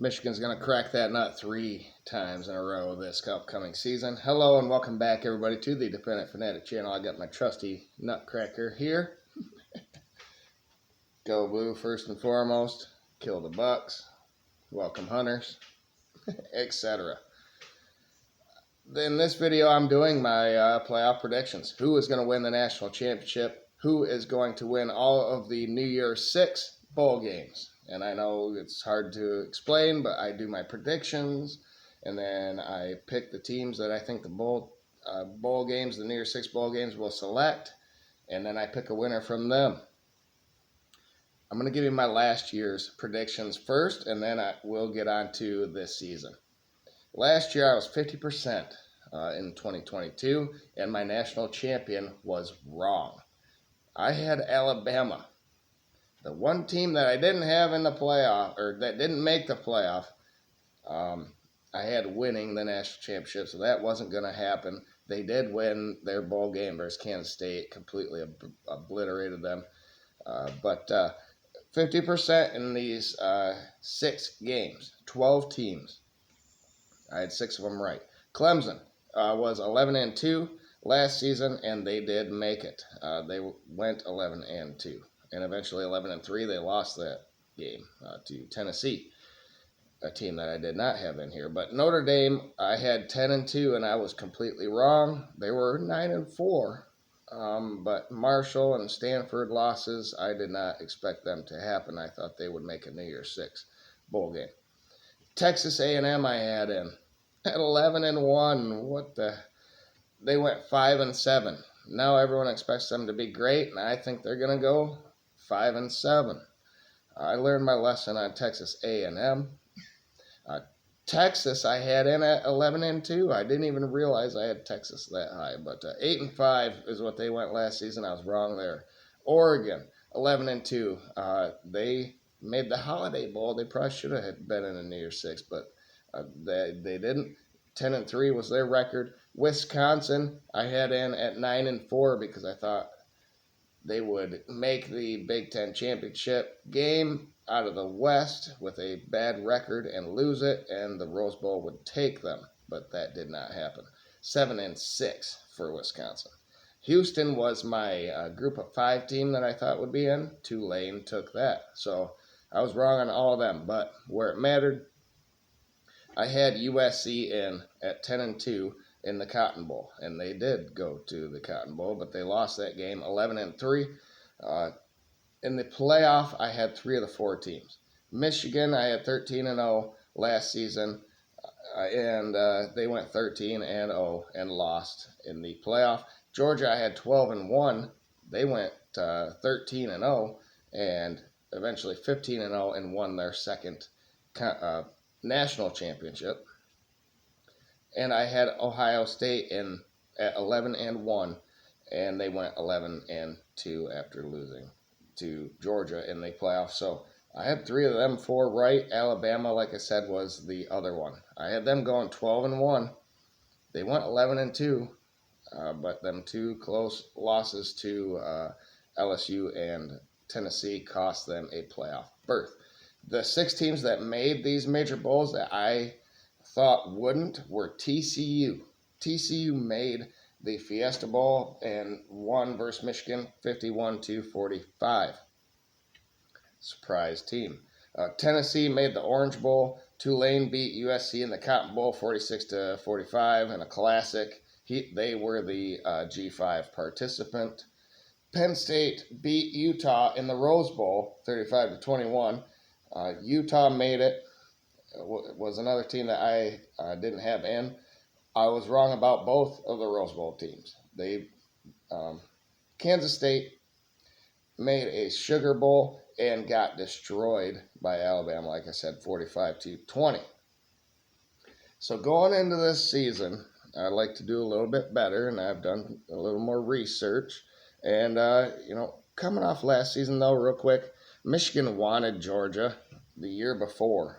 Michigan's going to crack that nut 3 times in a row this upcoming season. Hello and welcome back, everybody, to the Dependent Fanatic channel. I got my trusty Nutcracker here. Go Blue first and foremost. Kill the Bucks. Welcome Hunters, etc. In this video, I'm doing my playoff predictions. Who is going to win the national championship? Who is going to win all of the New Year's 6 bowl games? And I know it's hard to explain, but I do my predictions, and then I pick the teams that I think the bowl games, the New Year's 6 bowl games, will select, and then I pick a winner from them. I'm going to give you my last year's predictions first, and then I will get on to this season. Last year, I was 50% in 2022, and my national champion was wrong. I had Alabama. The one team that I didn't have in the playoff, or that didn't make the playoff, I had winning the national championship, so that wasn't going to happen. They did win their bowl game versus Kansas State, completely obliterated them. But 50% in these 6 games, 12 teams. I had 6 of them right. Clemson was 11-2 last season, and they did make it. They went 11-2. And eventually 11-3, they lost that game to Tennessee, a team that I did not have in here. But Notre Dame, I had 10-2, and I was completely wrong. They were 9-4, but Marshall and Stanford losses, I did not expect them to happen. I thought they would make a New Year's 6 bowl game. Texas A&M, I had in at 11-1. They went 5-7. Now everyone expects them to be great, and I think they're going to go 5-7. I learned my lesson on Texas A&M. Texas, I had in at 11-2. I didn't even realize I had Texas that high, but 8-5 is what they went last season. I was wrong there. Oregon, 11-2. They made the Holiday Bowl. They probably should have been in a New Year's 6, but they didn't. 10-3 was their record. Wisconsin, I had in at 9-4 because I thought they would make the Big Ten championship game out of the West with a bad record and lose it, and the Rose Bowl would take them, but that did not happen. 7-6 for Wisconsin. Houston was my group of 5 team that I thought would be in. Tulane took that, so I was wrong on all of them, but where it mattered, I had USC in at 10-2 in the Cotton Bowl, and they did go to the Cotton Bowl, but they lost that game 11-3. In the playoff, I had 3 of the 4 teams. Michigan, I had 13-0 last season, and they went 13-0 and lost in the playoff. Georgia, I had 12-1. They went 13-0 and eventually 15-0 and won their second national championship. And I had Ohio State in at 11-1, and they went 11-2 after losing to Georgia in the playoffs. So I had 3 of them 4 right. Alabama, like I said, was the other one. I had them going 12-1. They went 11-2, but them 2 close losses to LSU and Tennessee cost them a playoff berth. The 6 teams that made these major bowls that I thought wouldn't were TCU. TCU made the Fiesta Bowl and won versus Michigan 51-45. Surprise team. Tennessee made the Orange Bowl. Tulane beat USC in the Cotton Bowl 46-45 in a classic. They were the G5 participant. Penn State beat Utah in the Rose Bowl 35-21. Utah made it. Was another team that I didn't have in. I was wrong about both of the Rose Bowl teams. Kansas State made a Sugar Bowl and got destroyed by Alabama, like I said, 45-20. So going into this season, I'd like to do a little bit better, and I've done a little more research. And, coming off last season, though, real quick, Michigan wanted Georgia the year before.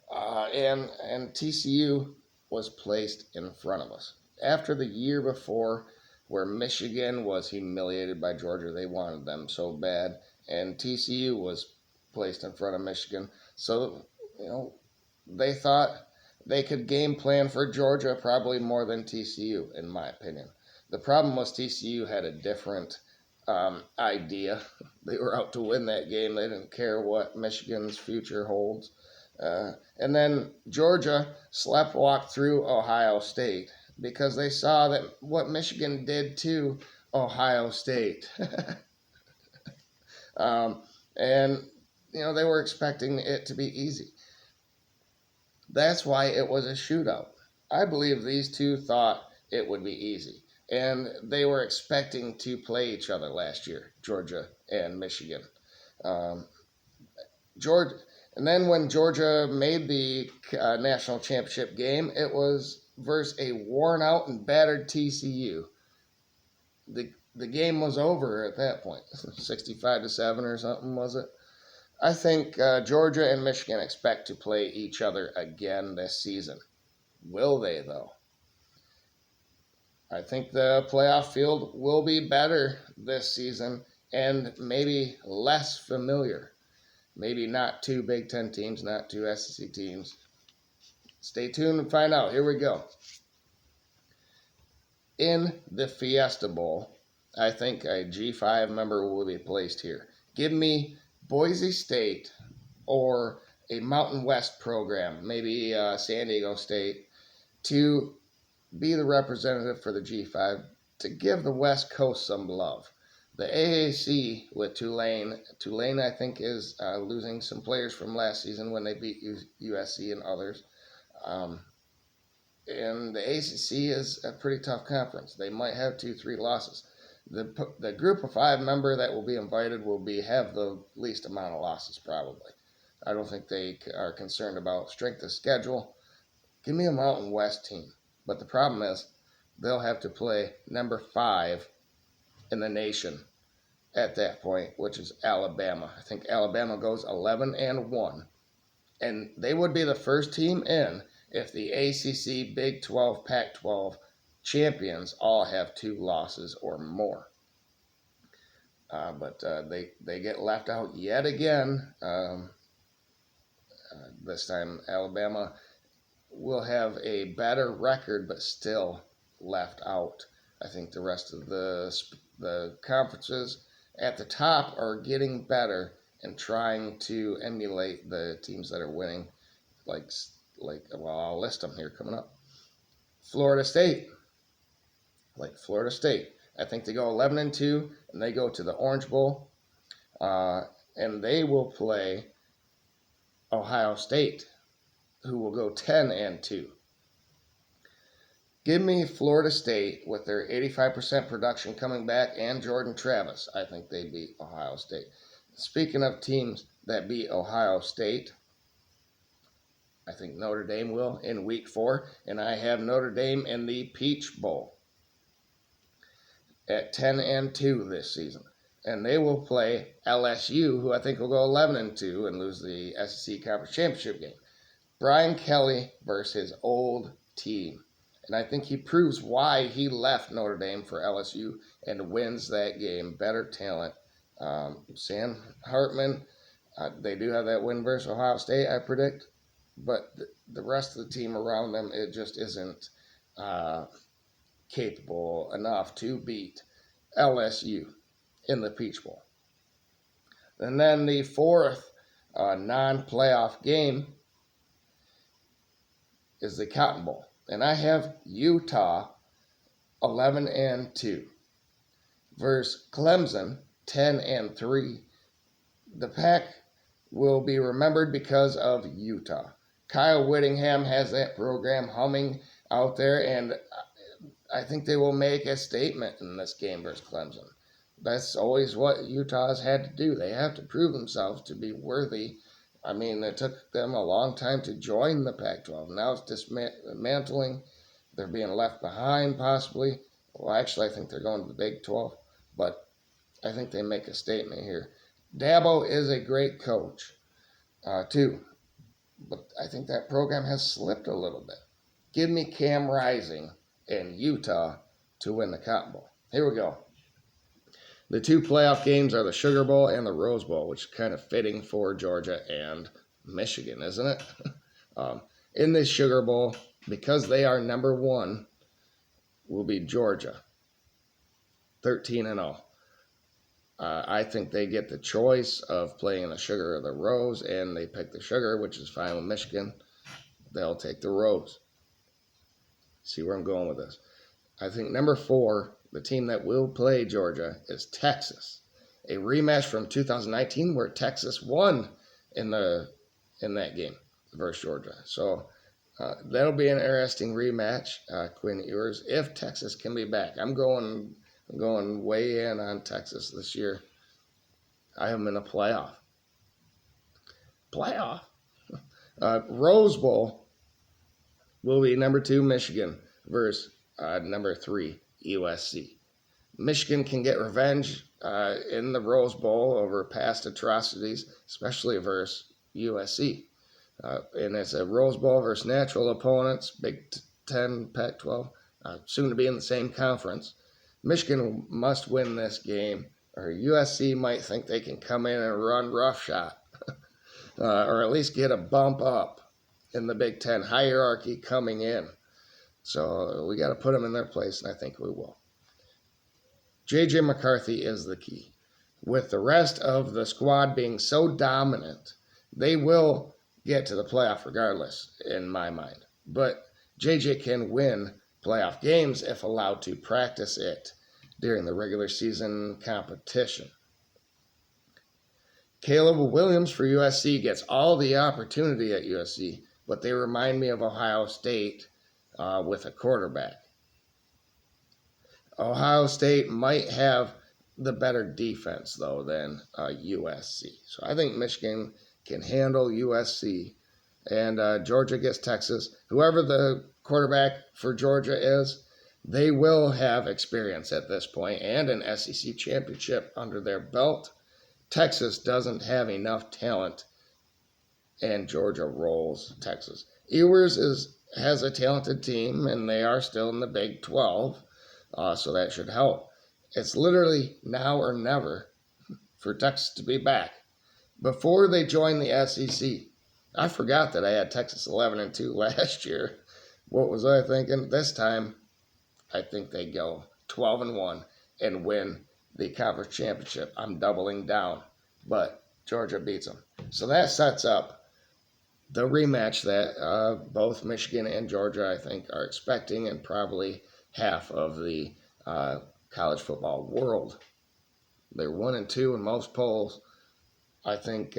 And TCU was placed in front of us. After the year before, where Michigan was humiliated by Georgia, they wanted them so bad, and TCU was placed in front of Michigan. So, they thought they could game plan for Georgia probably more than TCU, in my opinion. The problem was TCU had a different idea. They were out to win that game. They didn't care what Michigan's future holds. And then Georgia sleptwalked through Ohio State because they saw that what Michigan did to Ohio State. And, they were expecting it to be easy. That's why it was a shootout. I believe these two thought it would be easy. And they were expecting to play each other last year, Georgia and Michigan. Um, Georgia, and then when Georgia made the national championship game, it was versus a worn out and battered TCU. The game was over at that point, 65-7 or something, was it? I think Georgia and Michigan expect to play each other again this season. Will they, though? I think the playoff field will be better this season and maybe less familiar. Maybe not two Big Ten teams, not two SEC teams. Stay tuned and find out. Here we go. In the Fiesta Bowl, I think a G5 member will be placed here. Give me Boise State or a Mountain West program, maybe San Diego State, to be the representative for the G5 to give the West Coast some love. The AAC with Tulane I think is losing some players from last season when they beat USC and others. And the ACC is a pretty tough conference. They might have 2-3 losses. The group of 5 member that will be invited will have the least amount of losses probably. I don't think they are concerned about strength of schedule. Give me a Mountain West team. But the problem is they'll have to play number 5 in the nation at that point, which is Alabama. I think Alabama goes 11-1. And they would be the first team in if the ACC, Big 12, Pac-12 champions all have 2 losses or more. But they get left out yet again. This time Alabama will have a better record, but still left out. I think the rest of the conferences at the top are getting better and trying to emulate the teams that are winning. I'll list them here coming up. Florida State. I think they go 11-2, and they go to the Orange Bowl, and they will play Ohio State, who will go 10-2. Give me Florida State with their 85% production coming back and Jordan Travis. I think they beat Ohio State. Speaking of teams that beat Ohio State, I think Notre Dame will in Week 4, and I have Notre Dame in the Peach Bowl at 10-2 this season. And they will play LSU, who I think will go 11-2 and lose the SEC Conference Championship game. Brian Kelly versus his old team. And I think he proves why he left Notre Dame for LSU and wins that game. Better talent. Sam Hartman, they do have that win versus Ohio State, I predict. But the rest of the team around them, it just isn't capable enough to beat LSU in the Peach Bowl. And then the fourth non-playoff game is the Cotton Bowl. And I have Utah 11-2 versus Clemson 10-3. The Pac will be remembered because of Utah. Kyle Whittingham has that program humming out there, and I think they will make a statement in this game versus Clemson. That's always what Utah has had to do. They have to prove themselves to be worthy. I mean, it took them a long time to join the Pac-12. Now it's dismantling. They're being left behind, possibly. Well, actually, I think they're going to the Big 12. But I think they make a statement here. Dabo is a great coach, too. But I think that program has slipped a little bit. Give me Cam Rising and Utah to win the Cotton Bowl. Here we go. The 2 playoff games are the Sugar Bowl and the Rose Bowl, which is kind of fitting for Georgia and Michigan, isn't it? In this Sugar Bowl, because they are number 1, will be Georgia, 13-0. I think they get the choice of playing the Sugar or the Rose, and they pick the Sugar, which is fine with Michigan. They'll take the Rose. See where I'm going with this? I think number 4, the team that will play Georgia, is Texas. A rematch from 2019 where Texas won in that game versus Georgia. So that'll be an interesting rematch, Quinn Ewers, if Texas can be back. I'm going way in on Texas this year. I have them in a playoff. Rose Bowl will be number 2 Michigan versus number 3 USC. Michigan can get revenge in the Rose Bowl over past atrocities, especially versus USC. And it's a Rose Bowl versus natural opponents, Big Ten, Pac-12, soon to be in the same conference. Michigan must win this game, or USC might think they can come in and run roughshod, or at least get a bump up in the Big Ten hierarchy coming in. So we got to put them in their place, and I think we will. J.J. McCarthy is the key. With the rest of the squad being so dominant, they will get to the playoff regardless, in my mind. But J.J. can win playoff games if allowed to practice it during the regular season competition. Caleb Williams for USC gets all the opportunity at USC, but they remind me of Ohio State with a quarterback. Ohio State might have the better defense, though, than USC. So I think Michigan can handle USC, and Georgia gets Texas. Whoever the quarterback for Georgia is, they will have experience at this point and an SEC championship under their belt. Texas doesn't have enough talent, and Georgia rolls Texas. Ewers has a talented team, and they are still in the Big 12. So that should help. It's literally now or never for Texas to be back. Before they join the SEC, I forgot that I had Texas 11-2 last year. What was I thinking? This time, I think they go 12-1 and win the conference championship. I'm doubling down, but Georgia beats them. So that sets up the rematch that both Michigan and Georgia, I think, are expecting, and probably half of the college football world. They're 1-2 in most polls. I think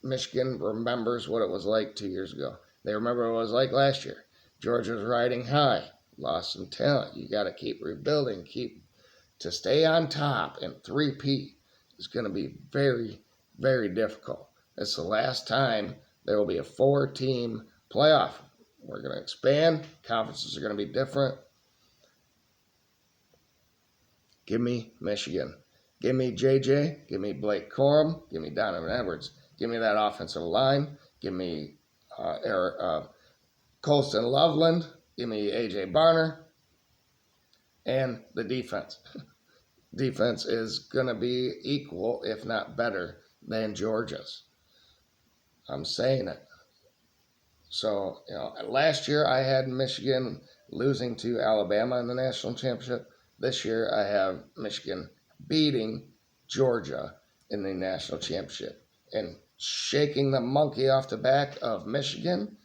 Michigan remembers what it was like 2 years ago. They remember what it was like last year. Georgia's riding high, lost some talent. You got to keep rebuilding, to stay on top, and 3-peat is going to be very, very difficult. It's the last time there will be a 4-team playoff. We're going to expand. Conferences are going to be different. Give me Michigan. Give me JJ. Give me Blake Corum. Give me Donovan Edwards. Give me that offensive line. Give me Colston Loveland. Give me A.J. Barner. And the defense. Defense is going to be equal, if not better, than Georgia's. I'm saying it. So, last year I had Michigan losing to Alabama in the national championship. This year I have Michigan beating Georgia in the national championship and shaking the monkey off the back of Michigan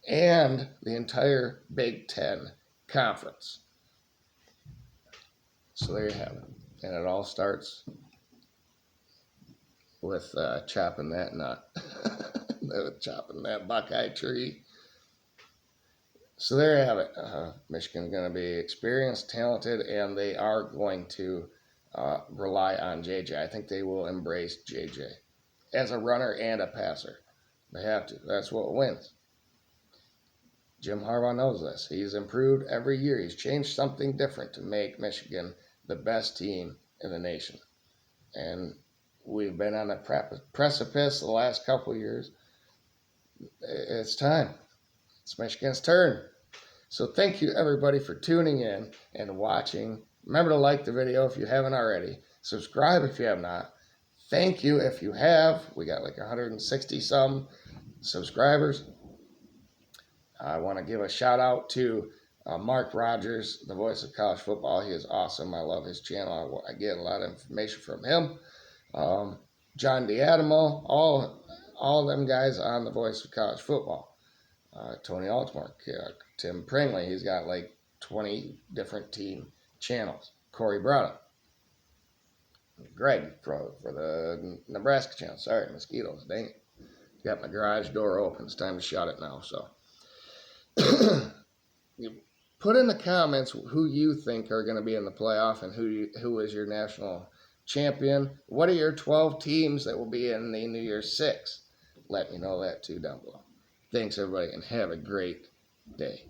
and the entire Big Ten conference. So there you have it. And it all starts with chopping that nut. Chopping that Buckeye tree. So there you have it. Michigan's going to be experienced, talented, and they are going to rely on JJ. I think they will embrace JJ as a runner and a passer. They have to. That's what wins. Jim Harbaugh knows this. He's improved every year. He's changed something different to make Michigan the best team in the nation. And we've been on a precipice the last couple of years. It's time. It's Michigan's turn. So thank you, everybody, for tuning in and watching. Remember to like the video if you haven't already. Subscribe if you have not. Thank you if you have. We got like 160 some subscribers. I want to give a shout out to Mark Rogers, the voice of college football. He is awesome. I love his channel. I get a lot of information from him. John D'Adamo, all them guys on the voice of college football. Tony Altmark, Tim Pringley. He's got like 20 different team channels. Corey Brada. Greg for the Nebraska channel. Sorry, mosquitoes. Dang it. Got my garage door open. It's time to shut it now. So, you put in the comments who you think are going to be in the playoff and who is your national champion. What are your 12 teams that will be in the New Year's Six? Let me know that too down below. Thanks, everybody, and have a great day.